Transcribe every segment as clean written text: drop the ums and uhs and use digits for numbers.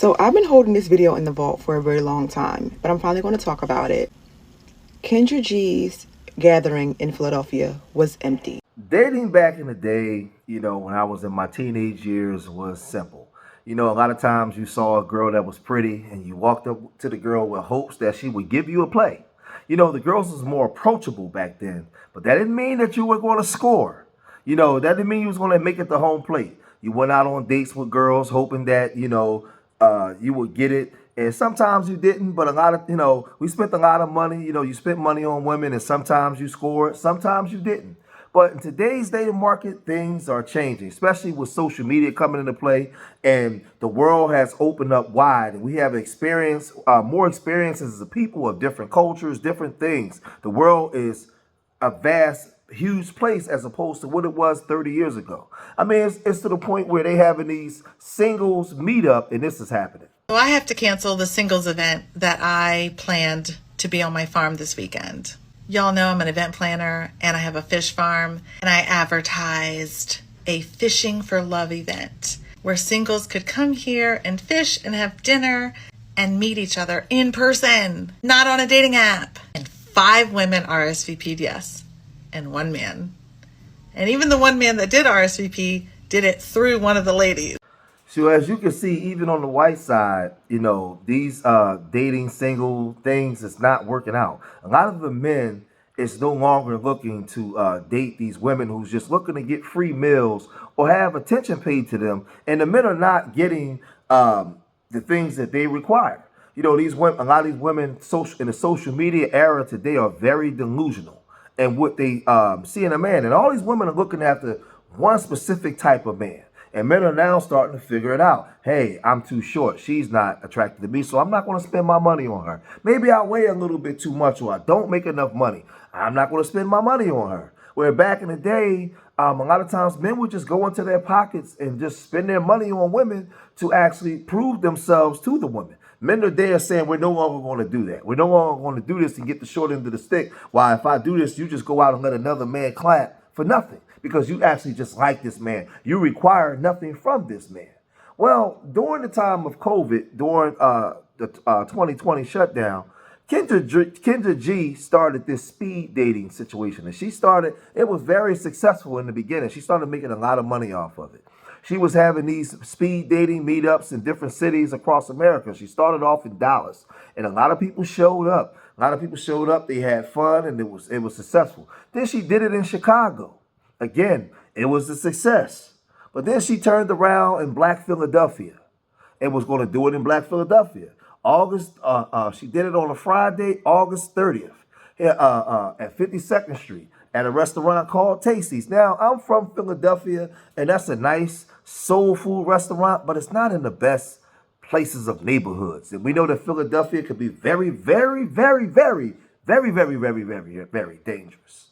So I've been holding this video in the vault for a very long time, but I'm finally going to talk about it. Kendra G's gathering in Philadelphia was empty. Dating back in the day, when I was in my teenage years was simple. A lot of times you saw a girl that was pretty and you walked up to the girl with hopes that she would give you a play. The girls was more approachable back then, but that didn't mean that you were going to score. That didn't mean you was going to make it to home plate. You went out on dates with girls hoping that, you would get it. And sometimes you didn't, but we spent a lot of money. You spent money on women and sometimes you scored, sometimes you didn't. But in today's dating market, things are changing, especially with social media coming into play, and the world has opened up wide. And we have more experiences as a people of different cultures, different things. The world is a vast, huge place as opposed to what it was 30 years ago. I mean, it's to the point where they having these singles meetup, and this is happening. So I have to cancel the singles event that I planned to be on my farm this weekend. Y'all know I'm an event planner and I have a fish farm, and I advertised a fishing for love event where singles could come here and fish and have dinner and meet each other in person, not on a dating app. And 5 women RSVP'd yes, and 1 man. And even the 1 man that did RSVP did it through one of the ladies. So as you can see, even on the white side, these dating single things is not working out. A lot of the men is no longer looking to date these women who's just looking to get free meals or have attention paid to them. And the men are not getting the things that they require. These women, a lot of these women in the social media era today are very delusional and what they see in a man. And all these women are looking after one specific type of man. And men are now starting to figure it out. Hey, I'm too short. She's not attracted to me, so I'm not going to spend my money on her. Maybe I weigh a little bit too much or I don't make enough money. I'm not going to spend my money on her. Where back in the day, a lot of times men would just go into their pockets and just spend their money on women to actually prove themselves to the women. Men today are saying we're no longer going to do that. We're no longer going to do this and get the short end of the stick. Why, if I do this, you just go out and let another man clap for nothing. Because you actually just like this man. You require nothing from this man. Well, during the time of COVID, during the 2020 shutdown, Kendra G started this speed dating situation. And it was very successful in the beginning. She started making a lot of money off of it. She was having these speed dating meetups in different cities across America. She started off in Dallas, and a lot of people showed up. They had fun, and it was successful. Then she did it in Chicago. Again, it was a success. But then she turned around in Black Philadelphia and was going to do it in Black Philadelphia. She did it on a Friday, August 30th, at 52nd Street at a restaurant called Tasty's. Now, I'm from Philadelphia, and that's a nice soul food restaurant, but it's not in the best places of neighborhoods. And we know that Philadelphia could be very, very, very, very, very, very, very, very, very dangerous.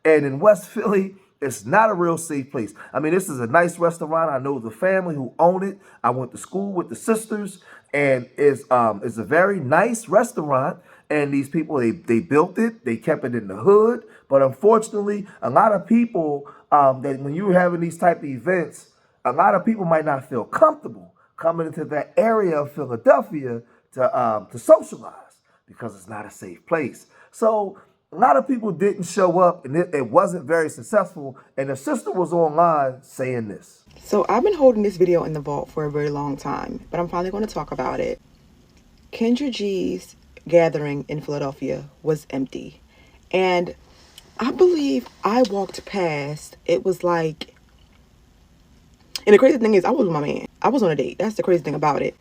And in West Philly, it's not a real safe place. I mean, this is a nice restaurant. I know the family who own it. I went to school with the sisters, and it's a very nice restaurant. And these people, they built it. They kept it in the hood. But unfortunately, a lot of people that when you're having these type of events, a lot of people might not feel comfortable coming into that area of Philadelphia to socialize because it's not a safe place. So a lot of people didn't show up, and it wasn't very successful. And the sister was online saying this. So I've been holding this video in the vault for a very long time, but I'm finally going to talk about it. Kendra G's gathering in Philadelphia was empty. And I believe I walked past, it was like, and the crazy thing is I was with my man. I was on a date. That's the crazy thing about it.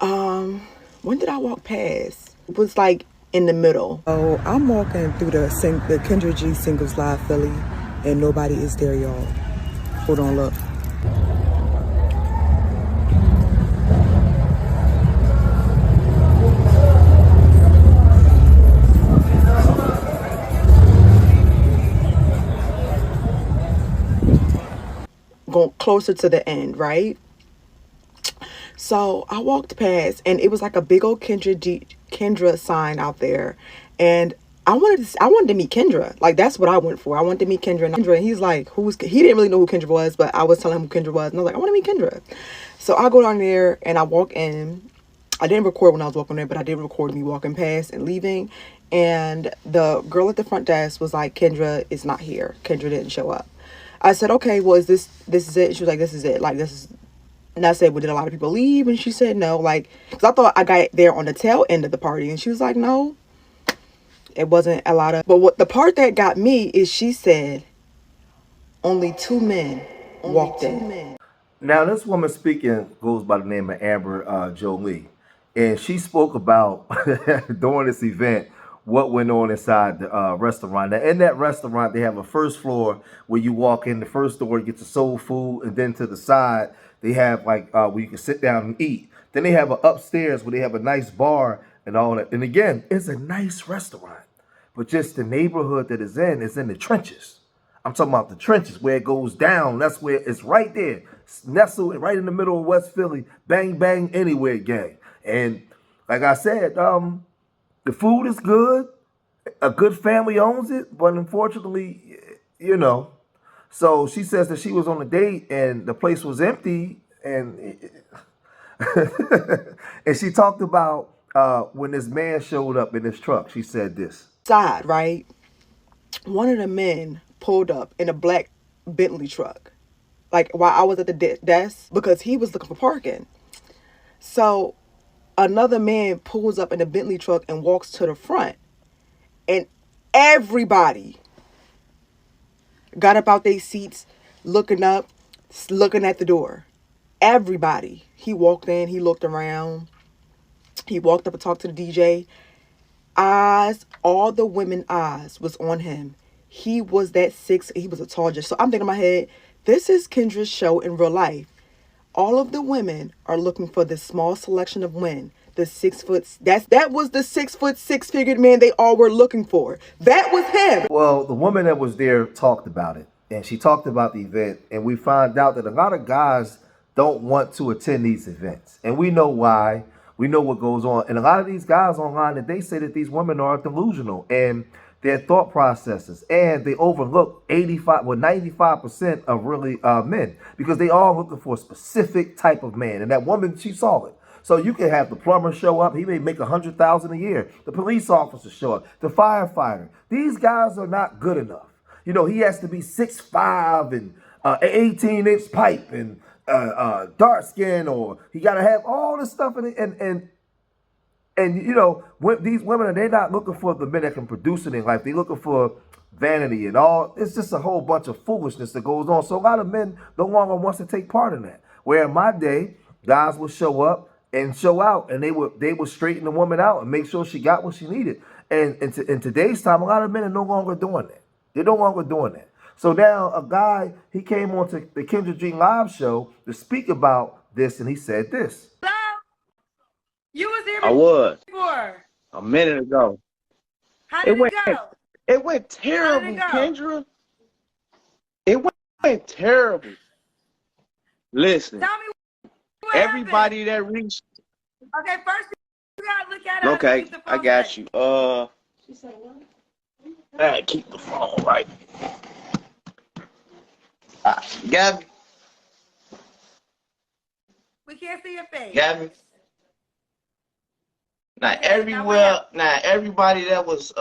When did I walk past? It was like in the middle. Oh, I'm walking through the Kendra G Singles Live Philly, and nobody is there, y'all. Hold on, look. Going closer to the end, right? So I walked past, and it was like a big old Kendra sign out there, and I wanted to meet Kendra. Like, that's what I went for. I wanted to meet Kendra, and he's like, he didn't really know who Kendra was, but I was telling him who Kendra was, and I was like, I want to meet Kendra. So I go down there and I walk in. I didn't record when I was walking there, but I did record me walking past and leaving. And the girl at the front desk was like, Kendra is not here. Kendra didn't show up. I said, okay, well, this is it? She was like, this is it. Like, this is. And I said, well, did a lot of people leave? And she said, no. Like, because I thought I got there on the tail end of the party. And she was like, no, it wasn't a lot of. But what the part that got me is she said, only two men walked in. Now, this woman speaking goes by the name of Amber Jolie, and she spoke about during this event what went on inside the restaurant. Now, in that restaurant, they have a first floor where you walk in. The first door, you get your soul food, and then to the side, they have like where you can sit down and eat. Then they have an upstairs where they have a nice bar and all that. And again, it's a nice restaurant, but just the neighborhood that is in the trenches. I'm talking about the trenches where it goes down. That's where it's right there, nestled right in the middle of West Philly. Bang bang anywhere, gang. And like I said, the food is good. A good family owns it, but unfortunately, you know. So she says that she was on a date and the place was empty, and and she talked about when this man showed up in his truck. She said this. Side, right? One of the men pulled up in a black Bentley truck, like while I was at the desk, because he was looking for parking. So another man pulls up in a Bentley truck and walks to the front, and everybody got up out their seats, looking up, looking at the door. Everybody. He walked in, he looked around, he walked up and talked to the DJ. All the women eyes was on him. He was he was a tall judge. So I'm thinking in my head, this is Kendra's show in real life. All of the women are looking for this small selection of men. The 6 foot, that was the 6'6" 6-figured man they all were looking for. That was him. Well, the woman that was there talked about it, and she talked about the event, and we found out that a lot of guys don't want to attend these events, and we know why. We know what goes on, and a lot of these guys online, that they say that these women are delusional and their thought processes, and they overlook 95% of really men, because they all looking for a specific type of man, and that woman, she saw it. So you can have the plumber show up. He may make $100,000 a year. The police officer show up. The firefighter. These guys are not good enough. You know, he has to be 6'5" and 18-inch pipe and dark skin, or he got to have all this stuff in it. And you know, these women, they're not looking for the men that can produce it in life. They're looking for vanity and all. It's just a whole bunch of foolishness that goes on. So a lot of men no longer wants to take part in that. Where in my day, guys would show up and show out, and they would straighten the woman out and make sure she got what she needed. And in today's time, a lot of men are no longer doing that. They're no longer doing that. So now a guy, he came on to the Kendra G live show to speak about this, and he said this. Hello? You was here I was before. a minute ago. How did it go? It went terrible, Kendra. It went terrible. Listen, Tell me what everybody happened. that reached. Okay, first you gotta look at us. Okay, Keep the I phone got safe. you. I keep the phone right. Gabby, We can't see your face. Gabby. Now Okay, everywhere, now everybody that was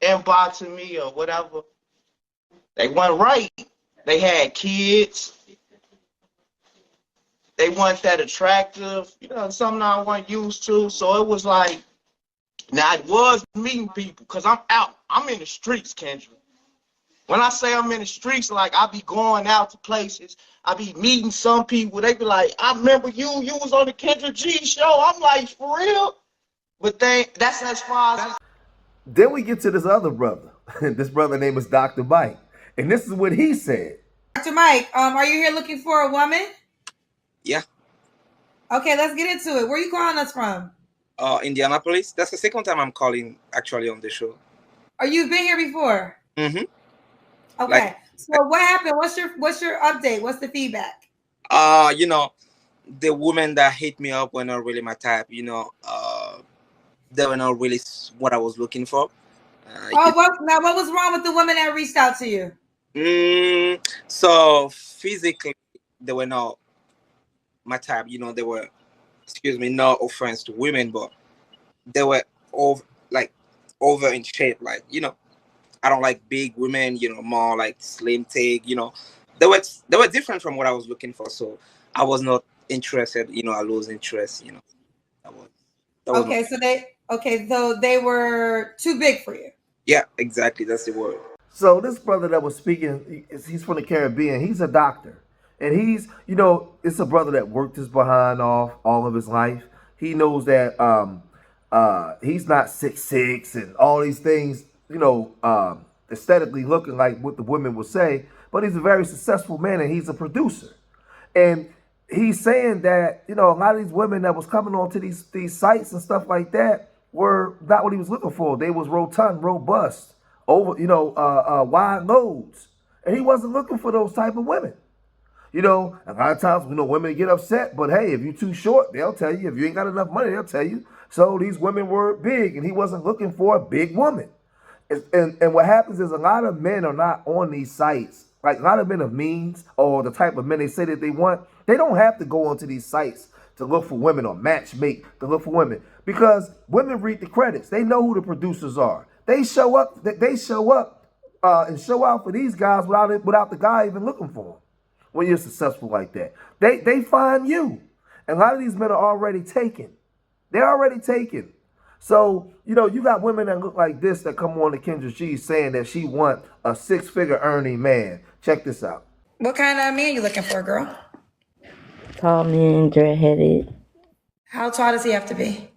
inboxing me or whatever, they weren't right. They had kids. They weren't that attractive. You know, something I wasn't used to. So it was like, now I was meeting people because I'm out. I'm in the streets, Kendra. When I say I'm in the streets, like I be going out to places. I be meeting some people. They be like, I remember you was on the Kendra G show. I'm like, for real? But that's as far as. Then we get to this other brother. This brother name is Dr. Mike. And this is what he said. Dr. Mike, are you here looking for a woman? Yeah. Okay, let's get into it. Where are you calling us from? Indianapolis. That's the second time I'm calling actually on the show. Or you've been here before? Mm-hmm. Okay. So what happened? What's your update? What's the feedback? You know, the women that hit me up were not really my type, you know. They were not really what I was looking for. Oh, what was wrong with the women that reached out to you? So physically, they were not my type. They were, excuse me, no offense to women, but they were like over in shape. Like, I don't like big women. More like slim take. They were different from what I was looking for. So I was not interested. I lose interest. That was that was Okay, so they were too big for you. Yeah, exactly. That's the word. So this brother that was speaking, he's from the Caribbean. He's a doctor, and it's a brother that worked his behind off all of his life. He knows that he's not 6'6" and all these things, aesthetically looking like what the women would say. But he's a very successful man, and he's a producer. And he's saying that, a lot of these women that was coming onto these sites and stuff like that were not what he was looking for. They was rotund, robust, over, wide loads. And he wasn't looking for those type of women. A lot of times, women get upset, but hey, if you're too short, they'll tell you. If you ain't got enough money, they'll tell you. So these women were big, and he wasn't looking for a big woman. And what happens is a lot of men are not on these sites. Like a lot of men of means or the type of men they say that they want, they don't have to go onto these sites to look for women or matchmake to look for women, because women read the credits. They know who the producers are. They show up. They show up and show out for these guys without the guy even looking for them. When you're successful like that, they find you. And a lot of these men are already taken. They're already taken. So, you got women that look like this that come on to Kendra G saying that she want a 6-figure earning man. Check this out. What kind of man you looking for, girl? Tall man, dreadheaded. How tall does he have to be?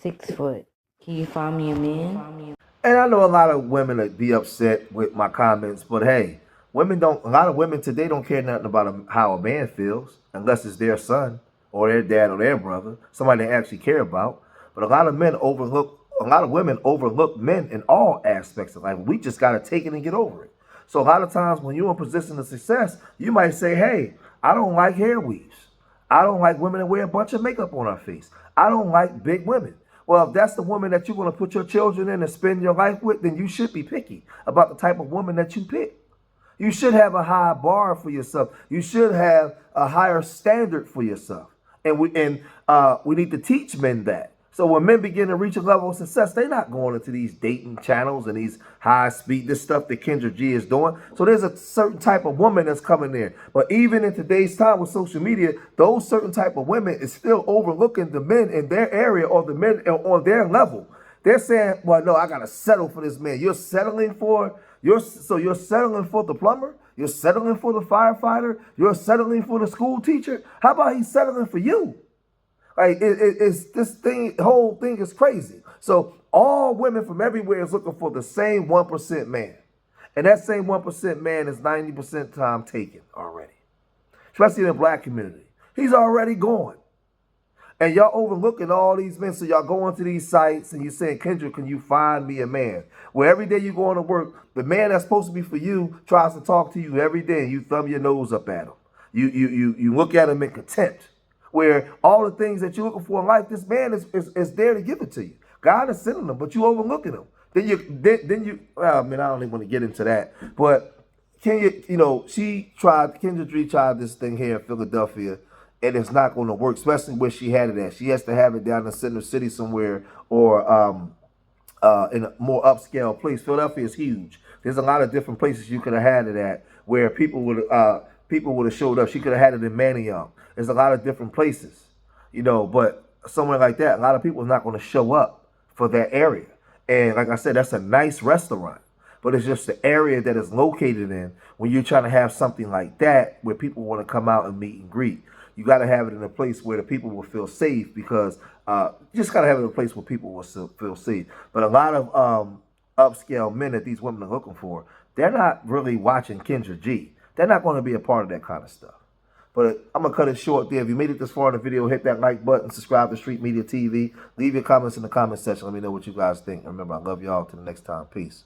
6 foot. Can you find me a man? And I know a lot of women would be upset with my comments, but hey, a lot of women today don't care nothing about how a man feels unless it's their son or their dad or their brother, somebody they actually care about. But a lot of women overlook men in all aspects of life. We just got to take it and get over it. So a lot of times when you're in a position of success, you might say, hey, I don't like hair weaves. I don't like women that wear a bunch of makeup on her face. I don't like big women. Well, if that's the woman that you're going to put your children in and spend your life with, then you should be picky about the type of woman that you pick. You should have a high bar for yourself. You should have a higher standard for yourself. And we need to teach men that. So when men begin to reach a level of success, they're not going into these dating channels and these high speed, this stuff that Kendra G is doing. So there's a certain type of woman that's coming there. But even in today's time with social media, those certain type of women is still overlooking the men in their area or the men on their level. They're saying, well, no, I got to settle for this man. You're settling for you're settling for the plumber? You're settling for the firefighter? You're settling for the school teacher? How about he's settling for you? Like it's this thing, whole thing is crazy. So all women from everywhere is looking for the same 1% man. And that same 1% man is 90% time taken already. Especially in the black community. He's already gone. And y'all overlooking all these men. So y'all go onto these sites and you're saying, Kendra, can you find me a man? Where every day you going to work, the man that's supposed to be for you tries to talk to you every day and you thumb your nose up at him. You look at him in contempt. Where all the things that you're looking for in life, this man is there to give it to you. God is sending them, but you overlooking them. Then you well, I mean, I don't even want to get into that. But Kendra G tried this thing here in Philadelphia, and it's not going to work, especially where she had it at. She has to have it down in the center city somewhere or in a more upscale place. Philadelphia is huge. There's a lot of different places you could have had it at where people would have showed up. She could have had it in Manayunk. There's a lot of different places, but somewhere like that, a lot of people are not going to show up for that area. And like I said, that's a nice restaurant, but it's just the area that it's located in when you're trying to have something like that where people want to come out and meet and greet. You got to have it in a place where the people will feel safe because you just got to have it in a place where people will feel safe. But a lot of upscale men that these women are looking for, they're not really watching Kendra G. They're not going to be a part of that kind of stuff. But I'm going to cut it short there. If you made it this far in the video, hit that like button, subscribe to Street Media TV. Leave your comments in the comment section. Let me know what you guys think. Remember, I love y'all. Till the next time. Peace.